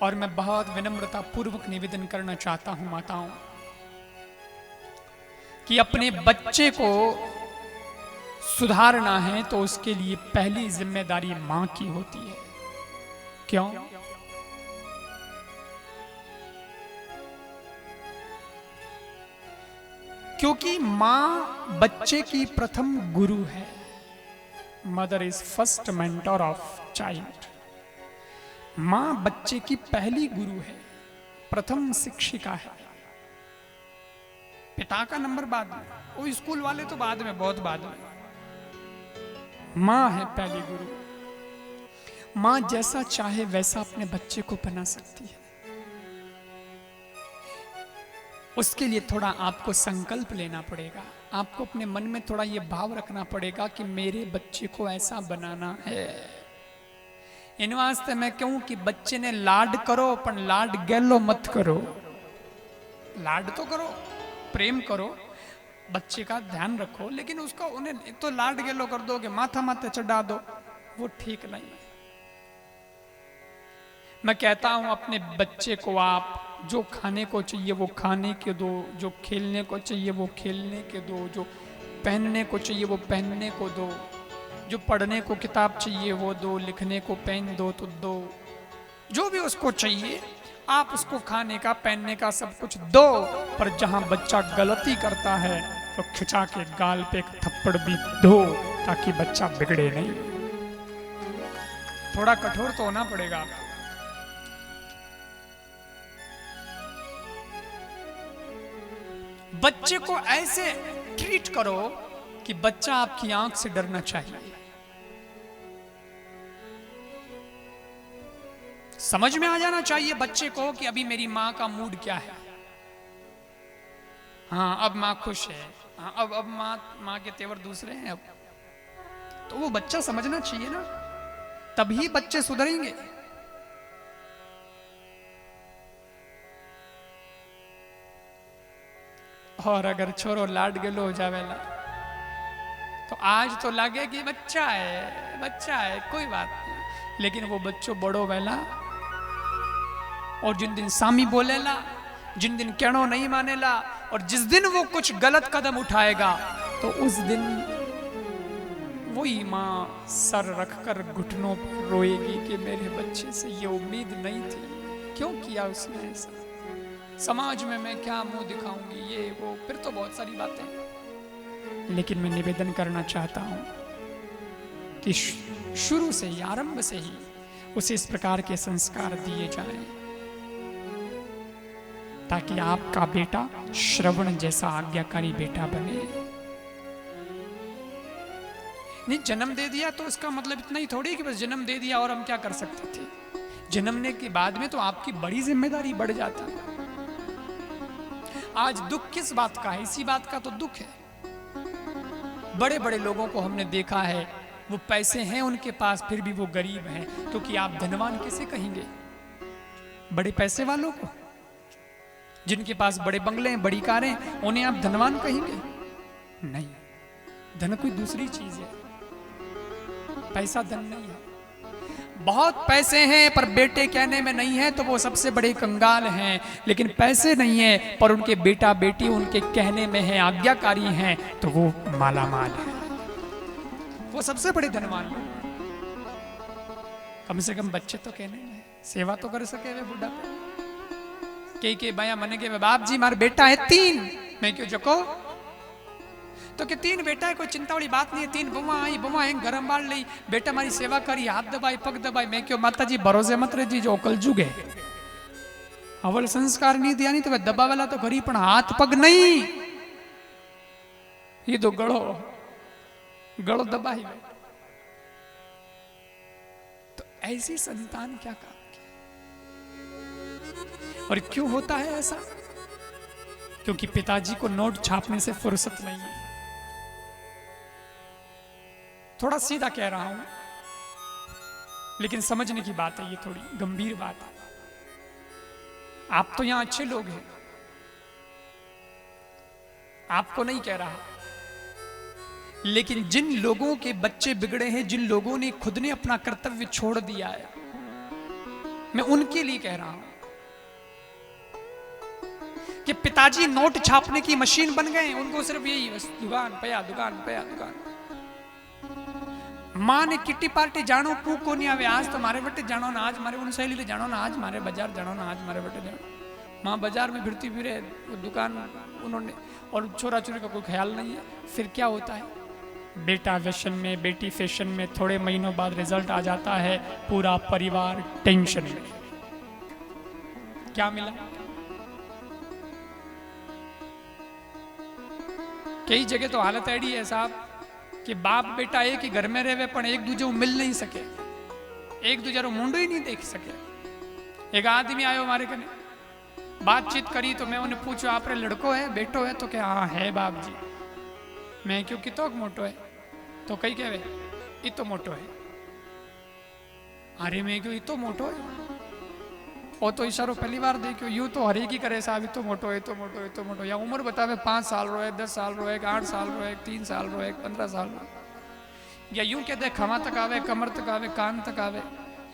और मैं बहुत विनम्रता पूर्वक निवेदन करना चाहता हूं माताओं कि अपने बच्चे को सुधारना है तो उसके लिए पहली जिम्मेदारी मां की होती है। क्यों? क्योंकि मां बच्चे की प्रथम गुरु है। Mother is first mentor of child. मां बच्चे की पहली गुरु है, प्रथम शिक्षिका है। पिता का नंबर बाद में, वो स्कूल वाले तो बाद में, बहुत बाद में। मां है पहली गुरु। मां जैसा चाहे वैसा अपने बच्चे को बना सकती है। उसके लिए थोड़ा आपको संकल्प लेना पड़ेगा। आपको अपने मन में थोड़ा ये भाव रखना पड़ेगा कि मेरे बच्चे को ऐसा बनाना है। इन वास्ते मैं कहूं कि बच्चे ने लाड करो, पर लाड गैलो मत करो। लाड तो करो, प्रेम करो, बच्चे का ध्यान रखो, लेकिन उसका उन्हें तो लाड गैलो कर दो कि माथा माथे चढ़ा दो, वो ठीक नहीं है। मैं कहता हूं अपने बच्चे को आप जो खाने को चाहिए वो खाने के दो, जो खेलने को चाहिए वो खेलने के दो, जो पहनने को चाहिए वो पहनने को दो, जो पढ़ने को किताब चाहिए वो दो, लिखने को पेन दो तो दो, जो भी उसको चाहिए आप उसको खाने का पहनने का सब कुछ दो। पर जहां बच्चा गलती करता है तो खिंचा के गाल पे एक थप्पड़ भी दो, ताकि बच्चा बिगड़े नहीं। थोड़ा कठोर तो होना पड़ेगा आपको। बच्चे को ऐसे ट्रीट करो कि बच्चा आपकी आंख से डरना चाहिए। समझ में आ जाना चाहिए बच्चे को कि अभी मेरी मां का मूड क्या है। हाँ, अब मां खुश है। हाँ, अब मां के तेवर दूसरे हैं। अब तो वो बच्चा समझना चाहिए ना, तभी बच्चे सुधरेंगे। और अगर छोरो लाड गेलो हो जावेला तो आज तो लगे कि बच्चा है कोई बात नहीं, लेकिन वो बच्चों बड़ो वेला और जिन दिन सामी बोलेला, जिन दिन कहनो नहीं मानेला, और जिस दिन वो कुछ गलत कदम उठाएगा तो उस दिन वही मां सर रखकर घुटनों पर रोएगी कि मेरे बच्चे से ये उम्मीद नहीं थी, क्यों किया उसने ऐसा, समाज में मैं क्या मुंह दिखाऊंगी, ये वो, फिर तो बहुत सारी बातें। लेकिन मैं निवेदन करना चाहता हूं कि शुरू से ही, आरंभ से ही उसे इस प्रकार के संस्कार दिए जाएं, ताकि आपका बेटा श्रवण जैसा आज्ञाकारी बेटा बने। नहीं, जन्म दे दिया तो उसका मतलब इतना ही थोड़ी कि बस जन्म दे दिया और हम क्या कर सकते थे। जन्मने के बाद में तो आपकी बड़ी जिम्मेदारी बढ़ जाती है। आज दुख किस बात का है? इसी बात का तो दुख है। बड़े बड़े लोगों को हमने देखा है, वो पैसे हैं उनके पास, फिर भी वो गरीब हैं। तो कि आप धनवान किसे कहेंगे? बड़े पैसे वालों को, जिनके पास बड़े बंगले हैं, बड़ी कारें, उन्हें आप धनवान कहेंगे? नहीं, धन कोई दूसरी चीज है, पैसा धन नहीं है। बहुत पैसे हैं पर बेटे कहने में नहीं है तो वो सबसे बड़े कंगाल हैं। लेकिन पैसे नहीं है पर उनके बेटा बेटी उनके कहने में है, आज्ञाकारी हैं, तो वो मालामाल है, वो सबसे बड़े धनवान लोग। कम से कम बच्चे तो कहने में सेवा तो कर सके वे बुढ़ा के भैया मने के बाप जी मार बेटा है 3, मैं क्यों जको तो कि 3 बेटा है, कोई चिंता वाली बात नहीं है। 3 बुआ आई, बुआ है गरम बाल ली, बेटा हमारी सेवा करी, हाथ दबाई, पग दबाई, मैं क्यों माता जी भरोसे मत रही जो कल जुग है। अवल संस्कार नहीं दिया नहीं तो वह दबा वाला तो करी, पण हाथ पग नहीं, ये तो गड़ो दबाई। तो ऐसी संतान क्या काम की? और क्यों होता है ऐसा? क्योंकि पिताजी को नोट छापने से फुर्सत नहीं है। थोड़ा सीधा कह रहा हूं, लेकिन समझने की बात है, ये थोड़ी गंभीर बात है। आप तो यहां अच्छे लोग हैं, आपको नहीं कह रहा, लेकिन जिन लोगों के बच्चे बिगड़े हैं, जिन लोगों ने खुद ने अपना कर्तव्य छोड़ दिया है, मैं उनके लिए कह रहा हूं कि पिताजी नोट छापने की मशीन बन गए, उनको सिर्फ यही बस दुकान पया दुकान पया दुकान। मां ने किट्टी पार्टी जानो पू को नहीं आवे, आज तो मारे बटे जानो ना, आज मारे उन सहेली ले जानो ना, आज मारे बाजार जानो ना, आज मारे बटे जानो। मां बाजार में फिरती फिरे, दुकान उन्होंने, और छोरा छोरी का कोई ख्याल नहीं है। फिर क्या होता है, बेटा वेशन में, बेटी फैशन में, थोड़े महीनों बाद रिजल्ट आ जाता है, पूरा परिवार टेंशन में। क्या मिला? कई जगह तो हालत ऐडी है साहब कि बाप बेटा एक ही घर में रहे पण एक दूजे को मिल नहीं सके, एक दूजे को मुंडो ही नहीं देख सके। एक आदमी आयो हमारे कने, बातचीत करी तो मैं उन्हें पूछो आप रे लड़को है बेटो है? तो क्या हाँ है बाप जी। मैं क्यों कितो मोटो है? तो कई कहे इतो मोटो है। अरे मैं क्यों इतो मोटो है? वो तो इशारो पहली बार देखो, यूं तो हर एक ही करे साहब इतो मोटो है, इतो मोटो है, इतो मोटो। या उम्र बतावे 5 साल रो है, 10 साल रो है, 8 साल रो है, 3 साल रो है, 15 साल रो। या यूं कहते खमा तक आवे, कमर तक आवे, कान तक आवे।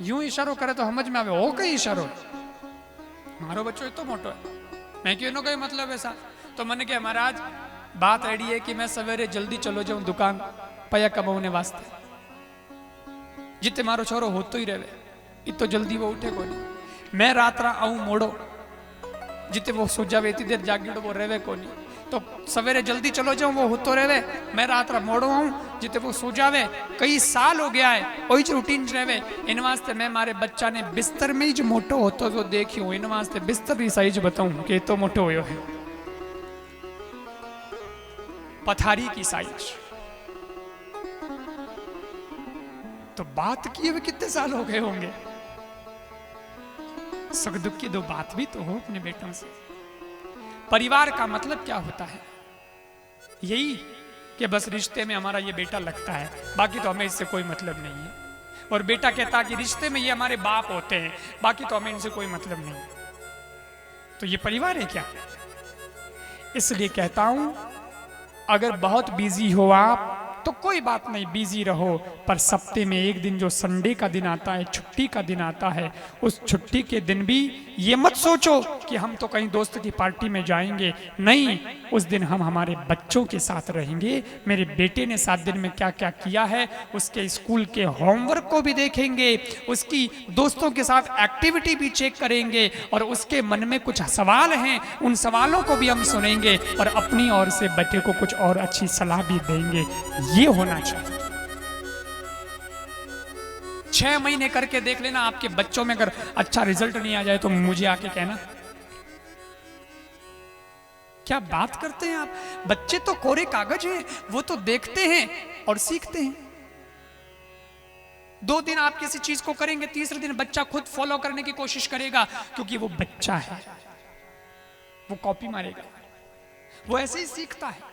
यूं इशारो करे तो समझ में आवे हो कई इशारो मारो बच्चो इतो मोटो है। मैं क्यों नो कई मतलब ऐसा। तो मैंने कहा महाराज बात ऐडी है कि मैं सवेरे जल्दी चलो जाऊं दुकान पया कमाने वास्ते, जिते मारो छोरो होतो ही रहे, इतो जल्दी वो उठे को नहीं। मैं रात रा आऊं मोड़ो, जिते वो सो जावे इतनी देर जागीड़ो वो रेवे को नहीं। तो सवेरे जल्दी चलो जाऊं वो होतो रेवे, मैं रात रा मोड़ो आऊं जिते वो सो जावे। कई साल हो गया है वही रूटीन रेवे। इन वास्ते मैं मारे बच्चा ने बिस्तर में ही जो मोटो होतो तो देखियो, इन वास्ते बिस्तर की साइज बताऊं कि तो मोटो होयो है, पथारी की साइज। तो बात किए हुए कितने साल हो गए होंगे, सुख दुख की दो बात भी तो हो अपने बेटों से। परिवार का मतलब क्या होता है? यही कि बस रिश्ते में हमारा ये बेटा लगता है, बाकी तो हमें इससे कोई मतलब नहीं है। और बेटा कहता कि रिश्ते में ये हमारे बाप होते हैं, बाकी तो हमें इनसे कोई मतलब नहीं है। तो ये परिवार है क्या? इसलिए कहता हूं अगर बहुत बिजी हो आप तो कोई बात नहीं, बिजी रहो, पर सप्ते में एक दिन जो संडे का दिन आता है, छुट्टी का दिन आता है, उस छुट्टी के दिन भी ये मत सोचो कि हम तो कहीं दोस्त की पार्टी में जाएंगे। नहीं, उस दिन हम हमारे बच्चों के साथ रहेंगे। मेरे बेटे ने 7 दिन में क्या क्या किया है, उसके स्कूल के होमवर्क को भी देखेंगे, उसकी दोस्तों के साथ एक्टिविटी भी चेक करेंगे, और उसके मन में कुछ सवाल हैं उन सवालों को भी हम सुनेंगे, और अपनी ओर से बेटे को कुछ और अच्छी सलाह भी देंगे। ये होना चाहिए। 6 महीने करके देख लेना, आपके बच्चों में अगर अच्छा रिजल्ट नहीं आ जाए तो मुझे आके कहना। क्या बात करते हैं आप? बच्चे तो कोरे कागज हैं, वो तो देखते हैं और सीखते हैं। 2 दिन आप किसी चीज को करेंगे, तीसरे दिन बच्चा खुद फॉलो करने की कोशिश करेगा, क्योंकि वो बच्चा है, वो कॉपी मारेगा, वो ऐसे ही सीखता है।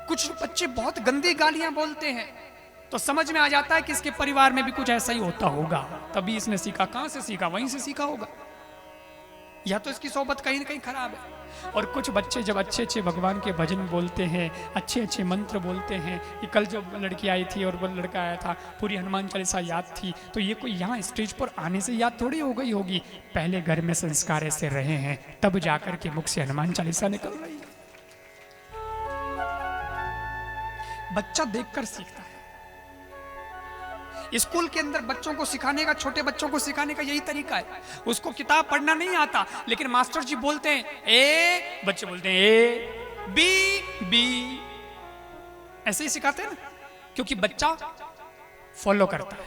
कुछ बच्चे बहुत गंदी गालियां बोलते हैं तो समझ में आ जाता है कि इसके परिवार में भी कुछ ऐसा ही होता होगा, तभी इसने सीखा। कहां से सीखा? वहीं से सीखा होगा, या तो इसकी सोबत कहीं ना कहीं खराब है। और कुछ बच्चे जब अच्छे अच्छे भगवान के भजन बोलते हैं, अच्छे अच्छे मंत्र बोलते हैं, ये कल जब लड़की आई थी और वो लड़का आया था, पूरी हनुमान चालीसा याद थी, तो ये कोई यहाँ स्टेज पर आने से याद थोड़ी हो गई होगी, पहले घर में संस्कार ऐसे रहे हैं, तब जाकर के मुख से हनुमान चालीसा निकल रही है। बच्चा देखकर सीखता है। स्कूल के अंदर बच्चों को सिखाने का, छोटे बच्चों को सिखाने का यही तरीका है। उसको किताब पढ़ना नहीं आता, लेकिन मास्टर जी बोलते हैं ए, बच्चे बोलते हैं ए बी बी, ऐसे ही सिखाते हैं ना, क्योंकि बच्चा फॉलो करता है।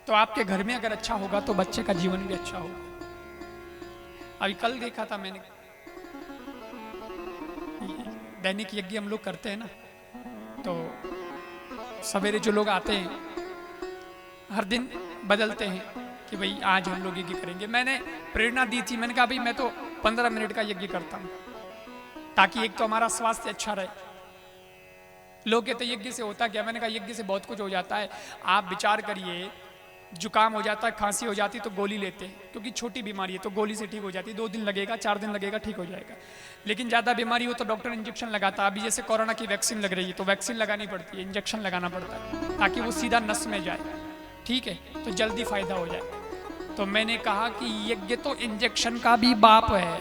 तो आपके घर में अगर अच्छा होगा तो बच्चे का जीवन भी अच्छा होगा। अभी कल देखा था मैंने, दैनिक यज्ञ हम लोग करते हैं ना, तो सवेरे जो लोग आते हैं हर दिन बदलते हैं कि भाई आज हम लोग यज्ञ करेंगे। मैंने प्रेरणा दी थी, मैंने कहा भाई मैं तो 15 मिनट का यज्ञ करता हूं, ताकि एक तो हमारा स्वास्थ्य अच्छा रहे। लोग कहते यज्ञ से होता क्या? मैंने कहा यज्ञ से बहुत कुछ हो जाता है। आप विचार करिए, जुकाम हो जाता है, खांसी हो जाती तो गोली लेते हैं, क्योंकि छोटी बीमारी है तो गोली से ठीक हो जाती है। 2 दिन लगेगा, 4 दिन लगेगा, ठीक हो जाएगा। लेकिन ज़्यादा बीमारी हो तो डॉक्टर इंजेक्शन लगाता है। अभी जैसे कोरोना की वैक्सीन लग रही है तो वैक्सीन लगानी पड़ती है, इंजेक्शन लगाना पड़ता है, ताकि वो सीधा नस में जाए। ठीक है, तो जल्दी फायदा हो जाए। तो मैंने कहा कि यज्ञ तो इंजेक्शन का भी बाप है।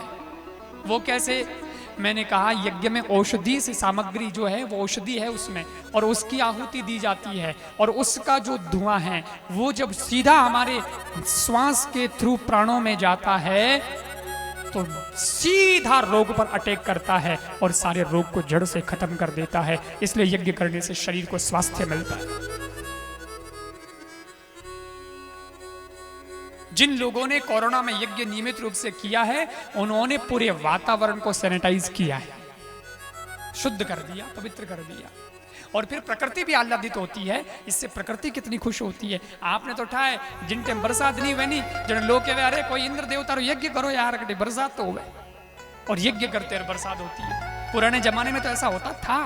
वो कैसे? मैंने कहा यज्ञ में औषधि से सामग्री जो है वो औषधि है उसमें, और उसकी आहुति दी जाती है, और उसका जो धुआं है वो जब सीधा हमारे श्वास के थ्रू प्राणों में जाता है तो सीधा रोग पर अटैक करता है और सारे रोग को जड़ से खत्म कर देता है। इसलिए यज्ञ करने से शरीर को स्वास्थ्य मिलता है। जिन लोगों ने कोरोना में यज्ञ नियमित रूप से किया है उन्होंने पूरे वातावरण को सैनिटाइज किया है, शुद्ध कर दिया, पवित्र कर दिया। और फिर प्रकृति भी आह्लादित होती है, इससे प्रकृति कितनी खुश होती है। आपने तो उठाए जिन टाइम बरसात नहीं हुई नहीं, जन लोग कहे अरे कोई इंद्र देवता रो यज्ञ करो यार, कटे बरसात तो हुए, और यज्ञ करते और बरसात होती है। पुराने जमाने में तो ऐसा होता था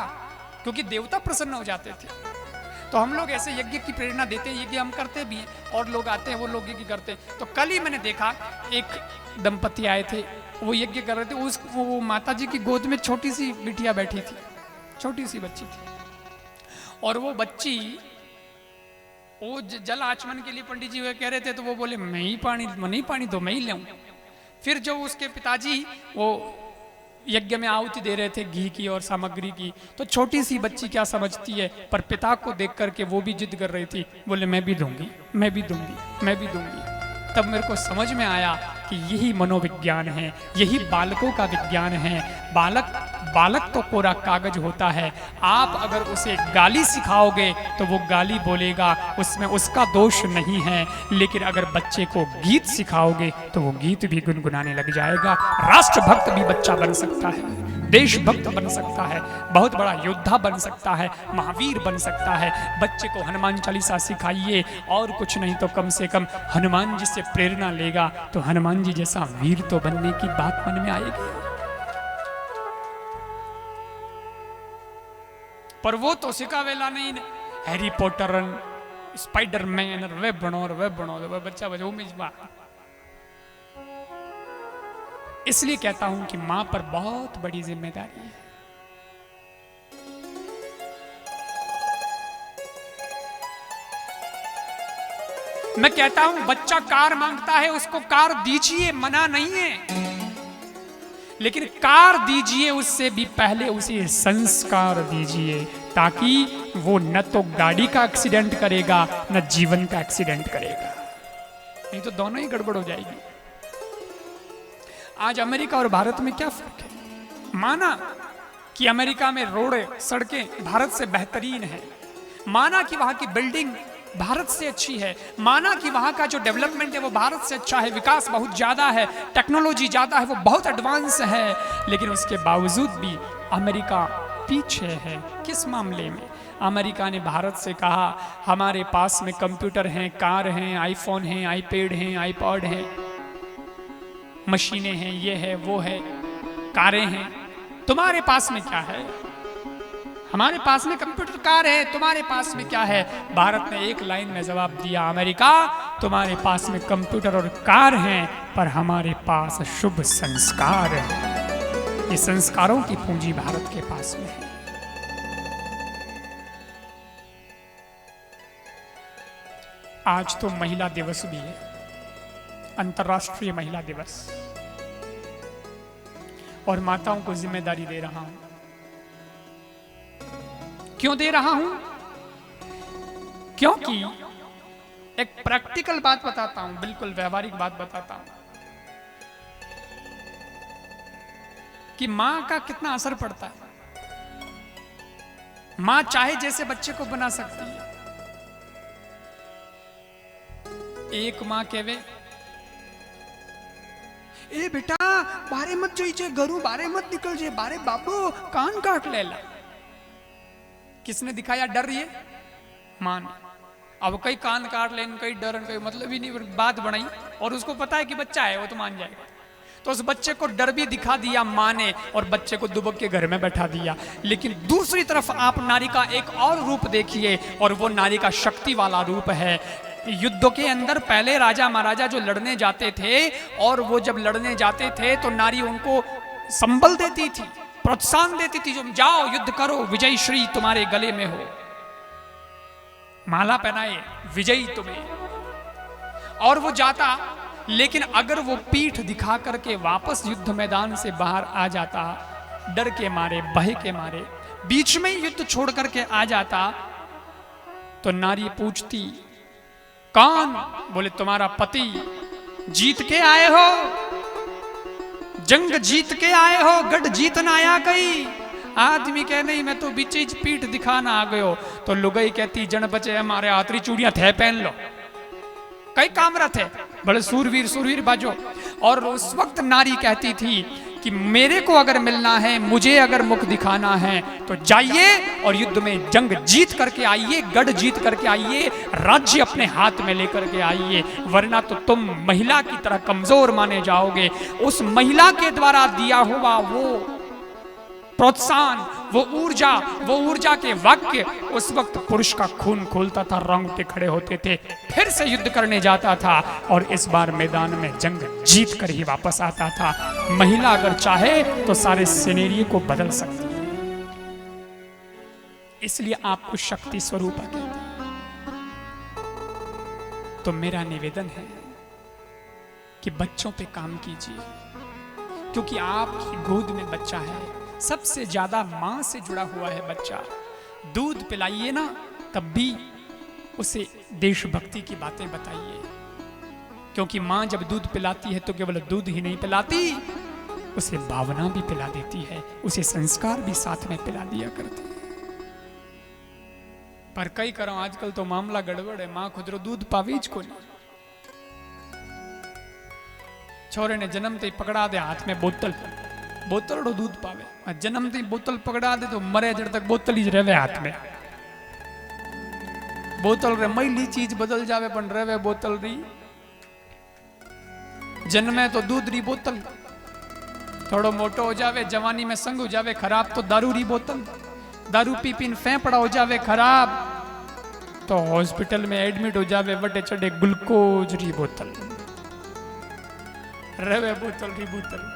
क्योंकि देवता प्रसन्न हो जाते थे। तो हम लोग ऐसे यज्ञ की प्रेरणा देते हैं, यज्ञ हम करते भी हैं, और लोग आते हैं वो लोग यज्ञ करते हैं। तो कल ही मैंने देखा एक दंपति आए थे, वो यज्ञ कर रहे थे। वो माता जी की गोद में छोटी सी बिटिया बैठी थी, छोटी सी बच्ची थी, और वो बच्ची वो जल आचमन के लिए पंडित जी वो कह रहे थे, तो वो बोले मैं ही पानी तो मैं ही ले। फिर जो उसके पिताजी वो यज्ञ में आहुति दे रहे थे घी की और सामग्री की, तो छोटी सी बच्ची क्या समझती है, पर पिता को देख करके वो भी जिद कर रही थी, बोले मैं भी दूंगी, मैं भी दूंगी, मैं भी दूंगी। तब मेरे को समझ में आया कि यही मनोविज्ञान है, यही बालकों का विज्ञान है। बालक तो कोरा कागज होता है। आप अगर उसे गाली सिखाओगे तो वो गाली बोलेगा, उसमें उसका दोष नहीं है। लेकिन अगर बच्चे को गीत सिखाओगे तो वो गीत भी गुनगुनाने लग जाएगा। राष्ट्रभक्त भी बच्चा बन सकता है, देशभक्त बन सकता है, बहुत बड़ा योद्धा बन सकता है, महावीर बन सकता है। बच्चे को हनुमान चालीसा सिखाइए, और कुछ नहीं तो कम से कम हनुमान जी से प्रेरणा लेगा, तो हनुमान जी जैसा वीर तो बनने की बात मन में आएगी। पर वो तो सिखावेला नहीं, हैरी पॉटर, स्पाइडरमैन, वे बनो बच्चा बचो में। इसलिए कहता हूं कि मां पर बहुत बड़ी जिम्मेदारी है। मैं कहता हूं बच्चा कार मांगता है, उसको कार दीजिए, मना नहीं है, लेकिन कार दीजिए उससे भी पहले उसे संस्कार दीजिए, ताकि वो न तो गाड़ी का एक्सीडेंट करेगा न जीवन का एक्सीडेंट करेगा, नहीं तो दोनों ही गड़बड़ हो जाएगी। आज अमेरिका और भारत में क्या फर्क है? माना कि अमेरिका में रोड सड़कें भारत से बेहतरीन है, माना कि वहां की बिल्डिंग भारत से अच्छी है, माना कि वहां का जो डेवलपमेंट है वो भारत से अच्छा है, विकास बहुत ज्यादा है, टेक्नोलॉजी ज्यादा है, वो बहुत एडवांस है, लेकिन उसके बावजूद भी अमेरिका पीछे है। किस मामले में? अमेरिका ने भारत से कहा हमारे पास में कंप्यूटर हैं, कार हैं, आईफोन हैं, आईपैड हैं, आईपॉड हैं, मशीनें हैं, ये है वो है, कारें हैं, तुम्हारे पास में क्या है? हमारे पास में कंप्यूटर, कार है, तुम्हारे पास में क्या है? भारत ने एक लाइन में जवाब दिया, अमेरिका तुम्हारे पास में कंप्यूटर और कार हैं, पर हमारे पास शुभ संस्कार है। ये संस्कारों की पूंजी भारत के पास में है। आज तो महिला दिवस भी है, अंतर्राष्ट्रीय महिला दिवस, और माताओं को जिम्मेदारी दे रहा हूं। क्यों दे रहा हूं? क्योंकि एक प्रैक्टिकल बात बताता हूं, बिल्कुल व्यवहारिक बात बताता हूं कि मां का कितना असर पड़ता है। मां चाहे जैसे बच्चे को बना सकती है। एक मां कहवे ए बेटा बारे मत जाइए, घरू बारे मत निकल जाए, बारे बाबू कान काट ले ला। किसने दिखाया डर? ये मां ने। अब कई कान काट लेन, कई डर, कई मतलब ही नहीं, बात बनाई, और उसको पता है कि बच्चा है वो तो मान जाएगा, तो उस बच्चे को डर भी दिखा दिया मां ने, और बच्चे को दुबक के घर में बैठा दिया। लेकिन दूसरी तरफ आप नारी का एक और रूप देखिए, और वो नारी का शक्ति वाला रूप है। युद्धों के अंदर पहले राजा महाराजा जो लड़ने जाते थे, और वो जब लड़ने जाते थे तो नारी उनको संबल देती थी, प्रोत्साहन देती थी, जो जाओ युद्ध करो, विजय श्री तुम्हारे गले में हो। माला पहनाए, विजयी तुम्हें। और वो जाता, लेकिन अगर वो पीठ दिखा करके वापस युद्ध मैदान से बाहर आ जाता, डर के मारे, भय के मारे, बीच में ही युद्ध छोड़ करके आ जाता, तो नारी पूछती, कौन? बोले तुम्हारा पति। जीत के आए हो, जंग जीत के आए हो, गढ़ जीतना आया कई। आदमी कह नहीं, मैं तो बीच पीठ दिखाना आ गयो। तो लुगाई कहती, जन बचे हमारे आतरी चूड़ियां थे पहन लो, कई कामरा थे, बड़े सूरवीर सूरवीर बाजो। और उस वक्त नारी कहती थी कि मेरे को अगर मिलना है, मुझे अगर मुख दिखाना है, तो जाइए और युद्ध में जंग जीत करके आइए, गढ़ जीत करके आइए, राज्य अपने हाथ में लेकर के आइए, वरना तो तुम महिला की तरह कमजोर माने जाओगे। उस महिला के द्वारा दिया हुआ वो प्रोत्साहन, वो ऊर्जा के वाक्य उस वक्त पुरुष का खून खोलता था, रोंगटे खड़े होते थे, फिर से युद्ध करने जाता था और इस बार मैदान में जंग जीत कर ही वापस आता था। महिला अगर चाहे तो सारे सिनेरियो को बदल सकती है, इसलिए आपको शक्ति स्वरूप कहते हैं। तो मेरा निवेदन है कि बच्चों पे काम कीजिए, क्योंकि आपकी गोद में बच्चा है, सबसे ज्यादा मां से जुड़ा हुआ है बच्चा। दूध पिलाइए ना, तब भी उसे देशभक्ति की बातें बताइए, क्योंकि मां जब दूध पिलाती है तो केवल दूध ही नहीं पिलाती, उसे भावना भी पिला देती है, उसे संस्कार भी साथ में पिला दिया करती है। पर कई करो आजकल तो मामला गड़बड़ है, मां खुद रो दूध पावीज को नहीं। छोरे ने जन्मते ही पकड़ा दे हाथ में बोतल रो दूध पावे, जन्मते ही बोतल पकड़ा दे तो मरे जड़ तक बोतल ही रहे हाथ में। बोतल रे मैली चीज बदल जावे, पण रहे बोतल री। जन्मे तो दूध री बोतल, थोड़ो मोटो हो जावे, जवानी में संग हो जावे खराब, तो दारू री बोतल, दारू पी पीन फेफड़ा हो जावे खराब, तो हॉस्पिटल में एडमिट हो जावे, बड़े चढ़े ग्लूकोज री बोतल, रवे बोतल री बोतल।